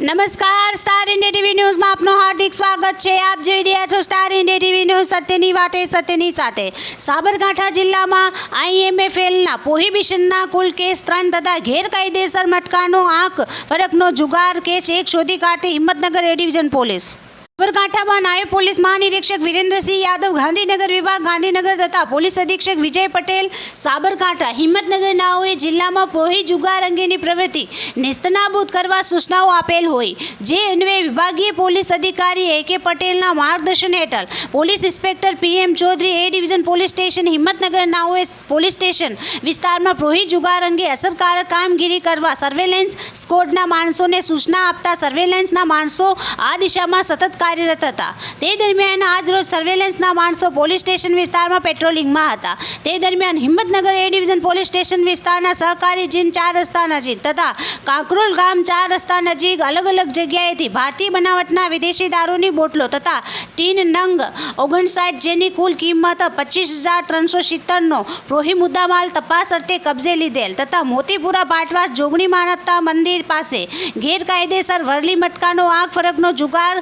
નમસ્કાર, star India TV ન્યૂઝમાં આપનું હાર્દિક સ્વાગત છે। આપ જોઈ રહ્યા છો સ્ટાર ઇન્ડિયા ટીવી ન્યૂઝ, સત્યની વાતે સત્યની સાથે। સાબરકાંઠા જિલ્લામાં IMFLના પ્રોહિબિશનના કુલ કેસ 3 તથા ગેરકાયદેસર મટકાનો આંક ફરકનો જુગાર કેસ 1 શોધી કાઢતી હિંમતનગર એ ડિવિઝન પોલીસ। સાબરકાંઠામાં નાયબ પોલીસ મહાનિરીક્ષક વિરેન્દ્રસિંહ યાદવ ગાંધીનગર વિભાગ ગાંધીનગર તથા પોલીસ અધિક્ષક વિજય પટેલ સાબરકાંઠા હિંમતનગર નાઓએ જિલ્લામાં પ્રોહી જુગાર અંગેની પ્રવૃત્તિ નેસ્તનાબૂદ કરવા સૂચનાઓ આપેલ હોય, જે અન્વયે વિભાગીય પોલીસ અધિકારી AK પટેલના માર્ગદર્શન હેઠળ પોલીસ ઇન્સ્પેક્ટર PM ચૌધરી એ ડિવિઝન પોલીસ સ્ટેશન હિંમતનગર નાઓએ પોલીસ સ્ટેશન વિસ્તારમાં પ્રોહી જુગાર અંગે અસરકારક કામગીરી કરવા સર્વેલન્સ સ્કોડના માણસોને સૂચના આપતા સર્વેલન્સના માણસો આ દિશામાં સતત કાર્યરત હતા। તે દરમિયાન આજરોજ સર્વેલન્સના માણસો પોલીસ સ્ટેશન વિસ્તારમાં પેટ્રોલિંગમાં હતા। તે દરમિયાન હિંમતનગર એ ડિવિઝન પોલીસ સ્ટેશન વિસ્તારના સહકારી જીન 4 રસ્તા નજીક તથા કાંકરોલ ગામ 4 રસ્તા નજીક અલગ અલગ જગ્યાએથી ભારતીય બનાવટના વિદેશી દારૂની બોટલો તથા ટીન નંગ 59, જેની કુલ કિંમત 25,370નો પ્રોહી મુદ્દામાલ તપાસ અર્થે કબજે લીધેલ તથા મોતીપુરા ભાટવાસ જોગણી માનવતા મંદિર પાસે ગેરકાયદેસર વરલી મટકાનો આંક ફરકનો જુગાર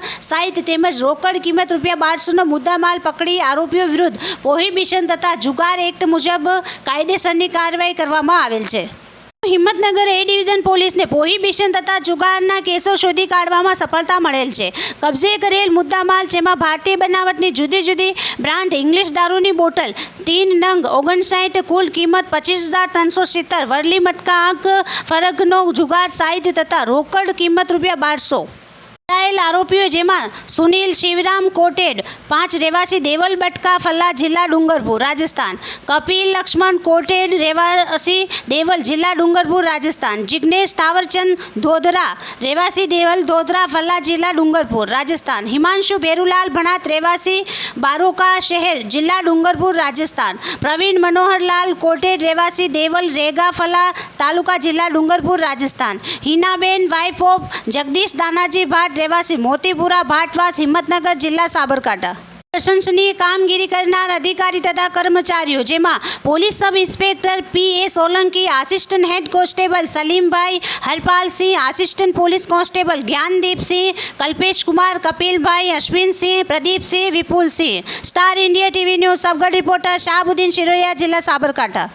તેમજ રોકડ કિંમત ₹1200નો મુદ્દામાલ પકડી આરોપીઓ વિરુદ્ધ પ્રોહિબિશન તથા જુગાર એક્ટ મુજબ કાયદેસરની કાર્યવાહી કરવામાં આવેલ છે। હિંમતનગર એ ડિવિઝન પોલીસને પ્રોહિબિશન તથા જુગારના કેસો શોધી કાઢવામાં સફળતા મળેલ છે। કબજે કરેલ મુદ્દામાલ, જેમાં ભારતીય બનાવટની જુદી જુદી બ્રાન્ડ ઇંગ્લિશ દારૂની બોટલ ટીન નંગ 59, કુલ કિંમત 25,370, વરલી મટકા આંક ફરકનો જુગાર સાહિત્ય તથા રોકડ કિંમત ₹1200। આરોપીઓ જેમાં સુનિલ શિવરામ કોટેડ 5 રહેવાસી દેવલ બટકા ફલ્લા જિલ્લા ડુંગરપુર રાજસ્થાન, કપિલ લક્ષ્મણ કોટેડ રહેવાસી દેવલ જિલ્લા ડુંગરપુર રાજસ્થાન, જિગ્નેશ તાવરચંદ ધોધરા રહેવાસી દેવલ ધોધરા ફલ્લા જિલ્લા ડુંગરપુર રાજસ્થાન, હિમાંશુ ભેરુલાલ ભણાત રહેવાસી બારોકા શહેર જિલ્લા ડુંગરપુર રાજસ્થાન, પ્રવીણ મનોહરલાલ કોટેડ રહેવાસી દેવલ રેગા ફલ્લા તાલુકા જિલ્લા ડુંગરપુર રાજસ્થાન, હિનાબેન વાઇફ ઓફ જગદીશ દાનાજી ભાટ રહેવાસી મોતીપુરા ભાટવાસ હિંમતનગર જિલ્લા સાબરકાંઠા। પ્રશંસનીય કામગીરી કરનાર અધિકારી તથા કર્મચારીઓ, જેમાં police sub inspector PA Solanki, assistant head constable Salimbhai Harpalsinh, assistant police constable Gyandeepsinh, Kalpeshkumar, Kapilbhai, Ashwinsinh, Pradeepsinh, Vipulsinh. Star India TV news Sabgadh reporter Shahabuddin Shiroya, જિલ્લા સાબરકાંઠા।